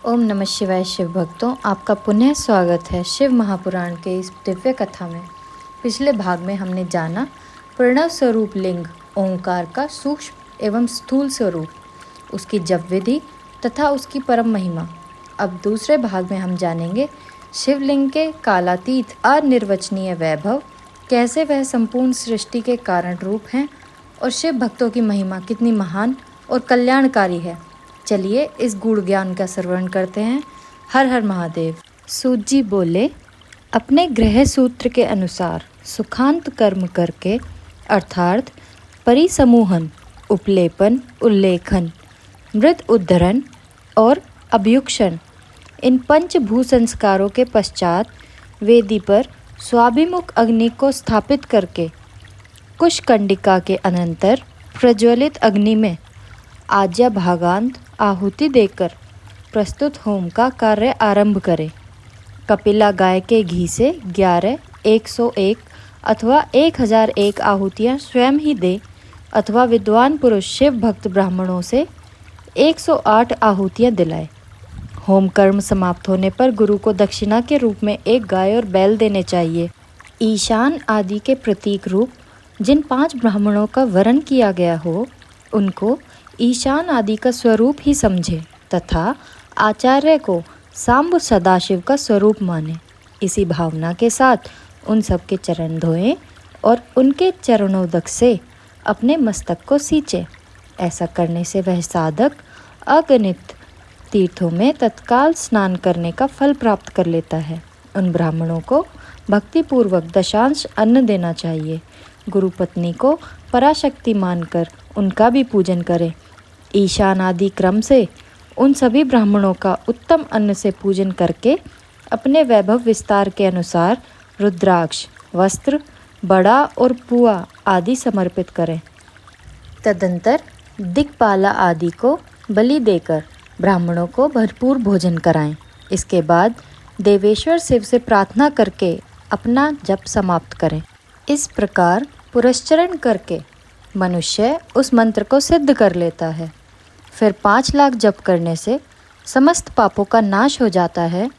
ओम नमः शिवाय। शिव भक्तों, आपका पुनः स्वागत है शिव महापुराण के इस दिव्य कथा में। पिछले भाग में हमने जाना प्रणव स्वरूप लिंग ओंकार का सूक्ष्म एवं स्थूल स्वरूप, उसकी जप विधि तथा उसकी परम महिमा। अब दूसरे भाग में हम जानेंगे शिवलिंग के कालातीत अनिर्वचनीय वैभव, कैसे वह संपूर्ण सृष्टि के कारण रूप हैं और शिव भक्तों की महिमा कितनी महान और कल्याणकारी है। चलिए इस गूढ़ ज्ञान का श्रवण करते हैं। हर हर महादेव। सूत जी बोले, अपने गृह सूत्र के अनुसार सुखांत कर्म करके अर्थात परिसमूहन, उपलेपन, उल्लेखन, मृत उद्धरण और अभ्युक्षण, इन पंच भू संस्कारों के पश्चात वेदी पर स्वाभिमुख अग्नि को स्थापित करके कुशकंडिका के अनंतर प्रज्वलित अग्नि में आज्या भागांत आहुति देकर प्रस्तुत होम का कार्य आरंभ करें। कपिला गाय के घी से 11, 101 अथवा 1001 आहुतियाँ स्वयं ही दे अथवा विद्वान पुरुष शिव भक्त ब्राह्मणों से 108 आहुतियाँ दिलाए। होम कर्म समाप्त होने पर गुरु को दक्षिणा के रूप में एक गाय और बैल देने चाहिए। ईशान आदि के प्रतीक रूप जिन 5 ब्राह्मणों का वरण किया गया हो, उनको ईशान आदि का स्वरूप ही समझे तथा आचार्य को सांब सदाशिव का स्वरूप माने। इसी भावना के साथ उन सब के चरण धोएं और उनके चरणोदक से अपने मस्तक को सींचे। ऐसा करने से वह साधक अगणित तीर्थों में तत्काल स्नान करने का फल प्राप्त कर लेता है। उन ब्राह्मणों को भक्तिपूर्वक दशांश अन्न देना चाहिए। गुरु पत्नी को पराशक्ति मानकर उनका भी पूजन करें। ईशान आदि क्रम से उन सभी ब्राह्मणों का उत्तम अन्न से पूजन करके अपने वैभव विस्तार के अनुसार रुद्राक्ष, वस्त्र, बड़ा और पुआ आदि समर्पित करें। तदंतर दिक्पाला आदि को बलि देकर ब्राह्मणों को भरपूर भोजन कराएं। इसके बाद देवेश्वर शिव से प्रार्थना करके अपना जप समाप्त करें। इस प्रकार पुरस्चरण करके मनुष्य उस मंत्र को सिद्ध कर लेता है। फिर 5 लाख जप करने से समस्त पापों का नाश हो जाता है।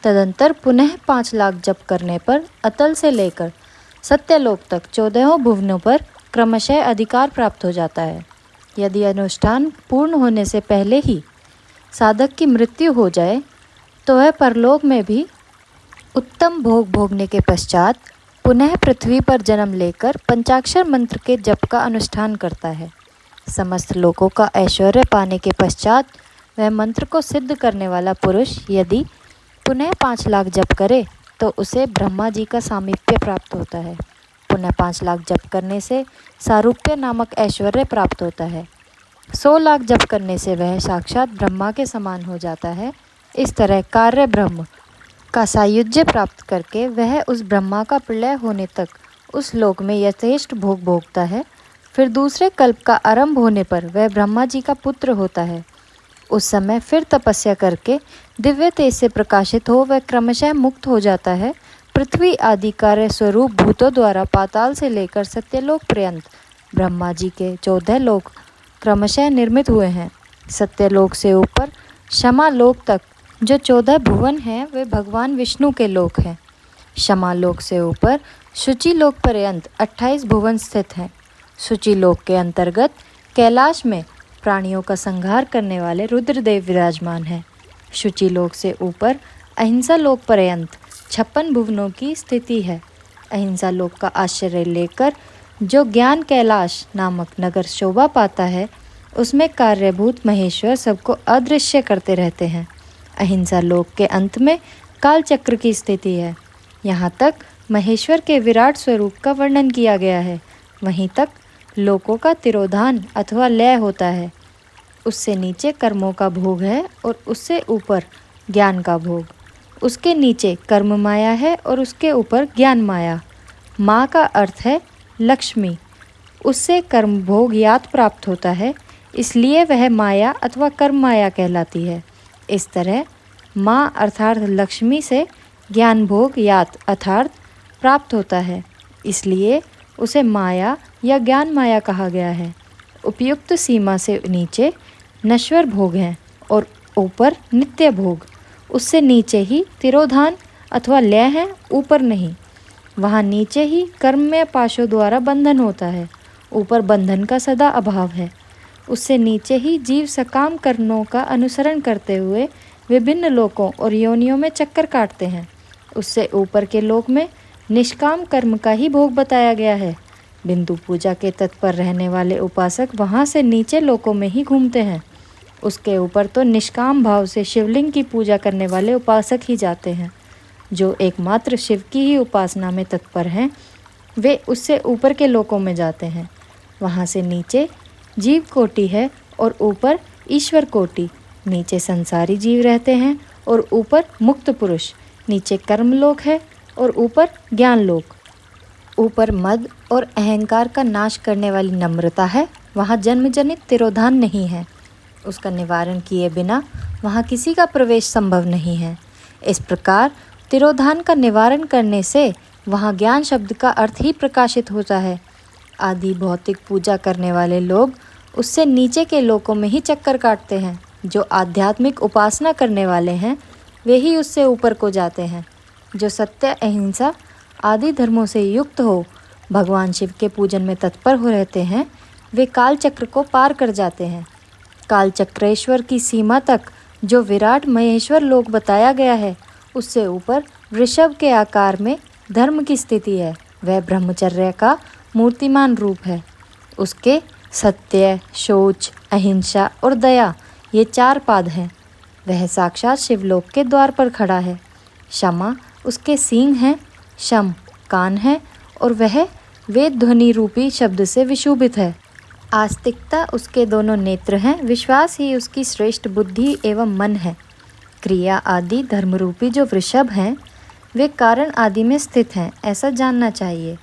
तदंतर पुनः 5 लाख जप करने पर अतल से लेकर सत्यलोक तक 14 भुवनों पर क्रमशः अधिकार प्राप्त हो जाता है। यदि अनुष्ठान पूर्ण होने से पहले ही साधक की मृत्यु हो जाए तो वह परलोक में भी उत्तम भोग भोगने के पश्चात पुनः पृथ्वी पर जन्म लेकर पंचाक्षर मंत्र के जप का अनुष्ठान करता है। समस्त लोकों का ऐश्वर्य पाने के पश्चात वह मंत्र को सिद्ध करने वाला पुरुष यदि पुनः 5 लाख जप करे तो उसे ब्रह्मा जी का सामीप्य प्राप्त होता है। पुनः 5 लाख जप करने से सारूप्य नामक ऐश्वर्य प्राप्त होता है। 100 लाख जप करने से वह साक्षात ब्रह्मा के समान हो जाता है। इस तरह कार्य ब्रह्म का सायुज्य प्राप्त करके वह उस ब्रह्मा का प्रलय होने तक उस लोक में यथेष्ट भोग भोगता है। फिर दूसरे कल्प का आरंभ होने पर वह ब्रह्मा जी का पुत्र होता है। उस समय फिर तपस्या करके दिव्य तेज से प्रकाशित हो वह क्रमशः मुक्त हो जाता है। पृथ्वी आदि कार्य स्वरूप भूतों द्वारा पाताल से लेकर सत्यलोक पर्यंत ब्रह्मा जी के 14 लोक क्रमशः निर्मित हुए हैं। सत्यलोक से ऊपर क्षमालोक तक जो 14 भुवन हैं वे भगवान विष्णु के लोक हैं। क्षमालोक से ऊपर शुचिलोक पर्यंत 28 भुवन स्थित हैं। शुचिलोक के अंतर्गत कैलाश में प्राणियों का संहार करने वाले रुद्रदेव विराजमान हैं। शुचिलोक से ऊपर अहिंसा लोक पर्यंत 56 भुवनों की स्थिति है। अहिंसा लोक का आश्रय लेकर जो ज्ञान कैलाश नामक नगर शोभा पाता है, उसमें कार्यभूत महेश्वर सबको अदृश्य करते रहते हैं। अहिंसा लोक के अंत में कालचक्र की स्थिति है। यहाँ तक महेश्वर के विराट स्वरूप का वर्णन किया गया है। वहीं तक लोकों का तिरोधान अथवा लय होता है। उससे नीचे कर्मों का भोग है और उससे ऊपर ज्ञान का भोग। उसके नीचे कर्म माया है और उसके ऊपर ज्ञान माया। माँ का अर्थ है लक्ष्मी। उससे कर्म भोग यात प्राप्त होता है, इसलिए वह माया अथवा कर्म माया कहलाती है। इस तरह माँ अर्थात लक्ष्मी से ज्ञान भोग यात अर्थात प्राप्त होता है, इसलिए उसे माया या ज्ञान माया कहा गया है। उपयुक्त सीमा से नीचे नश्वर भोग हैं और ऊपर नित्य भोग, उससे नीचे ही तिरोधान अथवा लय है, ऊपर नहीं। वहाँ नीचे ही कर्म में पाशों द्वारा बंधन होता है, ऊपर बंधन का सदा अभाव है। उससे नीचे ही जीव सकाम कर्मों का अनुसरण करते हुए विभिन्न लोकों और योनियों में चक्कर काटते हैं। उससे ऊपर के लोक में निष्काम कर्म का ही भोग बताया गया है। बिंदु पूजा के तत्पर रहने वाले उपासक वहाँ से नीचे लोकों में ही घूमते हैं। उसके ऊपर तो निष्काम भाव से शिवलिंग की पूजा करने वाले उपासक ही जाते हैं। जो एकमात्र शिव की ही उपासना में तत्पर हैं, वे उससे ऊपर के लोकों में जाते हैं। वहाँ से नीचे जीव कोटि है और ऊपर ईश्वर कोटि। नीचे संसारी जीव रहते हैं और ऊपर मुक्त पुरुष। नीचे कर्मलोक है और ऊपर ज्ञान लोक। ऊपर मद और अहंकार का नाश करने वाली नम्रता है, वहाँ जन्मजनित तिरोधान नहीं है। उसका निवारण किए बिना वहाँ किसी का प्रवेश संभव नहीं है। इस प्रकार तिरोधान का निवारण करने से वहाँ ज्ञान शब्द का अर्थ ही प्रकाशित होता है। आदि भौतिक पूजा करने वाले लोग उससे नीचे के लोकों में ही चक्कर काटते हैं। जो आध्यात्मिक उपासना करने वाले हैं वे ही उससे ऊपर को जाते हैं। जो सत्य, अहिंसा आदि धर्मों से युक्त हो भगवान शिव के पूजन में तत्पर हो रहते हैं, वे काल चक्र को पार कर जाते हैं। काल चक्रेश्वर की सीमा तक जो विराट महेश्वर लोक बताया गया है, उससे ऊपर वृषभ के आकार में धर्म की स्थिति है। वह ब्रह्मचर्य का मूर्तिमान रूप है। उसके सत्य, शौच, अहिंसा और दया ये 4 पाद हैं। वह साक्षात शिवलोक के द्वार पर खड़ा है। क्षमा उसके सींग हैं, शम कान है और वह वेद ध्वनि रूपी शब्द से विशोभित है। आस्तिकता उसके दोनों नेत्र हैं। विश्वास ही उसकी श्रेष्ठ बुद्धि एवं मन है। क्रिया आदि धर्मरूपी जो वृषभ हैं, वे कारण आदि में स्थित हैं, ऐसा जानना चाहिए।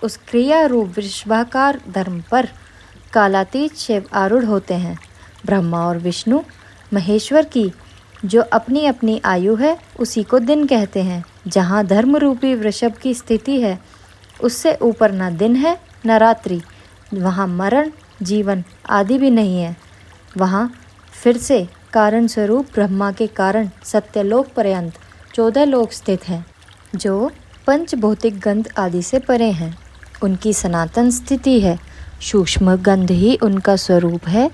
उस क्रिया रूप वृषभाकार धर्म पर कालातीत शिव आरूढ़ होते हैं। ब्रह्मा और विष्णु महेश्वर की जो अपनी अपनी आयु है, उसी को दिन कहते हैं। जहाँ धर्म रूपी वृषभ की स्थिति है, उससे ऊपर न दिन है न रात्रि। वहाँ मरण, जीवन आदि भी नहीं है। वहाँ फिर से कारण स्वरूप ब्रह्मा के कारण सत्यलोक पर्यंत 14 लोक स्थित हैं, जो पंचभौतिक गंध आदि से परे हैं। उनकी सनातन स्थिति है। सूक्ष्म गंध ही उनका स्वरूप है।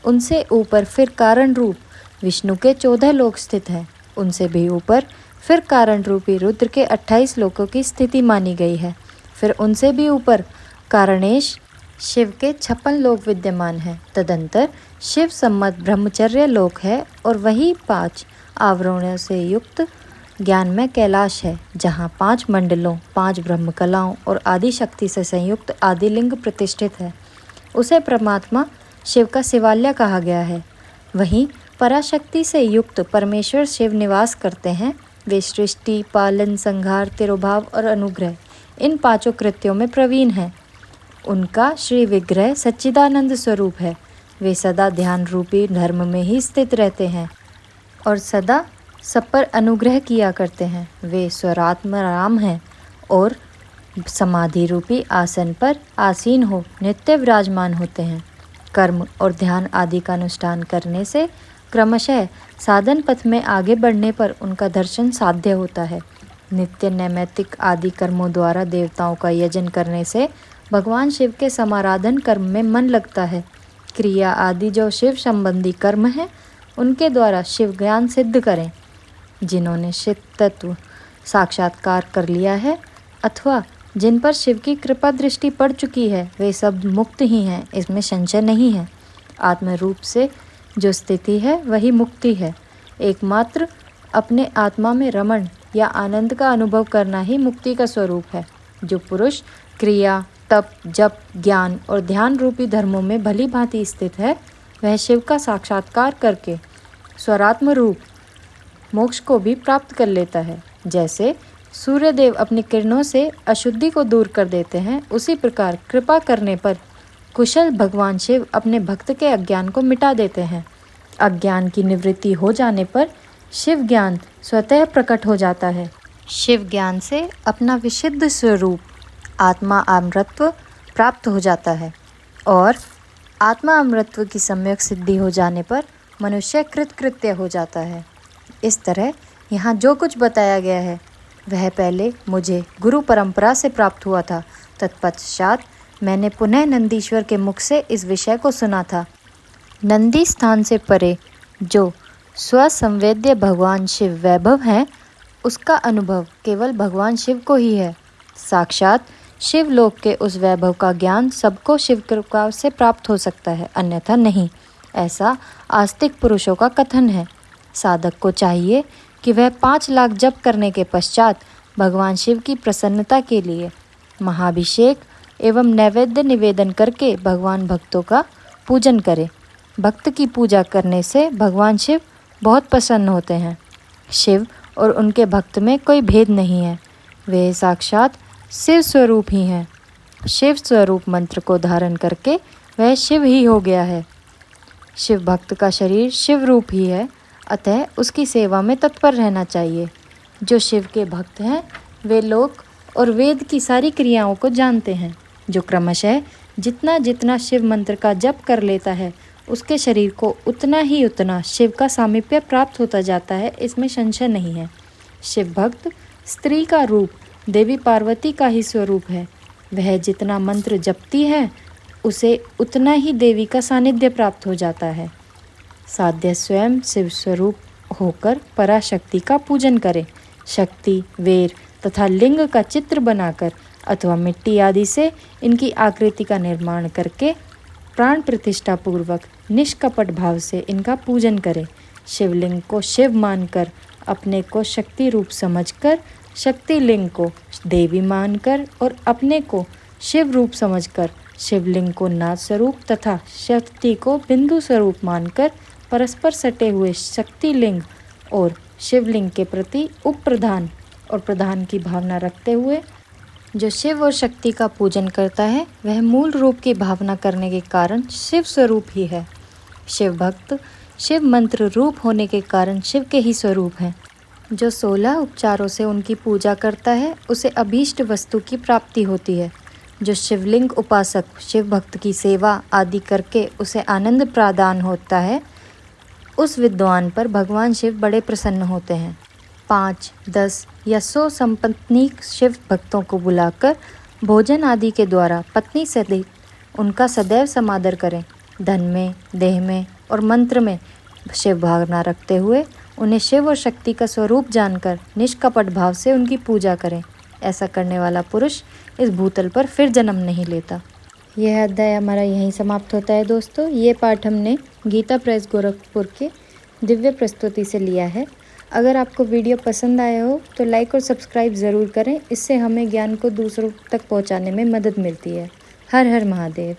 उनसे ऊपर फिर कारण रूप विष्णु के 14 लोक स्थित हैं। उनसे भी ऊपर फिर कारण रूपी रुद्र के 28 लोकों की स्थिति मानी गई है। फिर उनसे भी ऊपर कारणेश शिव के 56 लोक विद्यमान हैं। तदंतर शिव सम्मत ब्रह्मचर्य लोक है और वही 5 आवरणों से युक्त ज्ञान में कैलाश है, जहाँ 5 मंडलों, 5 ब्रह्म कलाओं और आदि शक्ति से संयुक्त आदिलिंग प्रतिष्ठित है। उसे परमात्मा शिव का शिवालय कहा गया है। वहीं पराशक्ति से युक्त परमेश्वर शिव निवास करते हैं। वे सृष्टि, पालन, संहार, तिरोभाव और अनुग्रह इन 5 कृत्यों में प्रवीण हैं। उनका श्री विग्रह सच्चिदानंद स्वरूप है। वे सदा ध्यान रूपी धर्म में ही स्थित रहते हैं और सदा सब पर अनुग्रह किया करते हैं। वे स्वरात्म राम हैं और समाधि रूपी आसन पर आसीन हो नित्य विराजमान होते हैं। कर्म और ध्यान आदि का अनुष्ठान करने से क्रमशः साधन पथ में आगे बढ़ने पर उनका दर्शन साध्य होता है। नित्य नैमित्तिक आदि कर्मों द्वारा देवताओं का यजन करने से भगवान शिव के समाराधन कर्म में मन लगता है। क्रिया आदि जो शिव संबंधी कर्म हैं, उनके द्वारा शिव ज्ञान सिद्ध करें। जिन्होंने शिव तत्व साक्षात्कार कर लिया है अथवा जिन पर शिव की कृपा दृष्टि पड़ चुकी है, वे सब मुक्त ही हैं, इसमें संशय नहीं है। आत्म रूप से जो स्थिति है वही मुक्ति है। एकमात्र अपने आत्मा में रमण या आनंद का अनुभव करना ही मुक्ति का स्वरूप है। जो पुरुष क्रिया, तप, जप, ज्ञान और ध्यान रूपी धर्मों में भली भांति स्थित है, वह शिव का साक्षात्कार करके स्वरात्म रूप मोक्ष को भी प्राप्त कर लेता है। जैसे सूर्यदेव अपनी किरणों से अशुद्धि को दूर कर देते हैं, उसी प्रकार कृपा करने पर कुशल भगवान शिव अपने भक्त के अज्ञान को मिटा देते हैं। अज्ञान की निवृत्ति हो जाने पर शिव ज्ञान स्वतः प्रकट हो जाता है। शिव ज्ञान से अपना विशुद्ध स्वरूप आत्मा अमृतत्व प्राप्त हो जाता है और आत्मा अमृतत्व की सम्यक सिद्धि हो जाने पर मनुष्य कृतकृत्य हो जाता है। इस तरह यहाँ जो कुछ बताया गया है वह पहले मुझे गुरु परंपरा से प्राप्त हुआ था। तत्पश्चात मैंने पुनः नंदीश्वर के मुख से इस विषय को सुना था। नंदी स्थान से परे जो स्वसंवेद्य भगवान शिव वैभव हैं, उसका अनुभव केवल भगवान शिव को ही है। साक्षात शिवलोक के उस वैभव का ज्ञान सबको शिव कृपा से प्राप्त हो सकता है, अन्यथा नहीं, ऐसा आस्तिक पुरुषों का कथन है। साधक को चाहिए कि वह 5 लाख जप करने के पश्चात भगवान शिव की प्रसन्नता के लिए महाभिषेक एवं नैवेद्य निवेदन करके भगवान भक्तों का पूजन करे। भक्त की पूजा करने से भगवान शिव बहुत प्रसन्न होते हैं। शिव और उनके भक्त में कोई भेद नहीं है, वे साक्षात शिव स्वरूप ही हैं। शिव स्वरूप मंत्र को धारण करके वह शिव ही हो गया है। शिव भक्त का शरीर शिव रूप ही है, अतः उसकी सेवा में तत्पर रहना चाहिए। जो शिव के भक्त हैं वे लोक और वेद की सारी क्रियाओं को जानते हैं। जो क्रमशः जितना जितना शिव मंत्र का जप कर लेता है उसके शरीर को उतना ही उतना शिव का सामीप्य प्राप्त होता जाता है, इसमें संशय नहीं है। शिव भक्त स्त्री का रूप देवी पार्वती का ही स्वरूप है। वह जितना मंत्र जपती है उसे उतना ही देवी का सानिध्य प्राप्त हो जाता है। साध्य स्वयं शिव स्वरूप होकर पराशक्ति का पूजन करे। शक्ति, वेर तथा लिंग का चित्र बनाकर अथवा मिट्टी आदि से इनकी आकृति का निर्माण करके प्राण प्रतिष्ठा पूर्वक निष्कपट भाव से इनका पूजन करे। शिवलिंग को शिव मानकर अपने को शक्ति रूप समझकर, शक्ति लिंग को देवी मानकर और अपने को शिव रूप समझकर शिवलिंग को नाद स्वरूप तथा शक्ति को बिंदु स्वरूप मानकर परस्पर सटे हुए शक्ति लिंग और शिवलिंग के प्रति उपप्रधान और प्रधान की भावना रखते हुए जो शिव और शक्ति का पूजन करता है वह मूल रूप की भावना करने के कारण शिव स्वरूप ही है। शिव भक्त शिव मंत्र रूप होने के कारण शिव के ही स्वरूप हैं। जो 16 उपचारों से उनकी पूजा करता है उसे अभीष्ट वस्तु की प्राप्ति होती है। जो शिवलिंग उपासक शिव भक्त की सेवा आदि करके उसे आनंद प्रदान होता है, उस विद्वान पर भगवान शिव बड़े प्रसन्न होते हैं। 5, 10 या 100 संपत्नीक शिव भक्तों को बुलाकर भोजन आदि के द्वारा पत्नी सहित उनका सदैव समादर करें। धन में, देह में और मंत्र में शिव भावना रखते हुए उन्हें शिव और शक्ति का स्वरूप जानकर निष्कपट भाव से उनकी पूजा करें। ऐसा करने वाला पुरुष इस भूतल पर फिर जन्म नहीं लेता। यह अध्याय हमारा यहीं समाप्त होता है दोस्तों। ये पाठ हमने गीता प्रेस गोरखपुर के दिव्य प्रस्तुति से लिया है। अगर आपको वीडियो पसंद आया हो तो लाइक और सब्सक्राइब ज़रूर करें, इससे हमें ज्ञान को दूसरों तक पहुंचाने में मदद मिलती है। हर हर महादेव।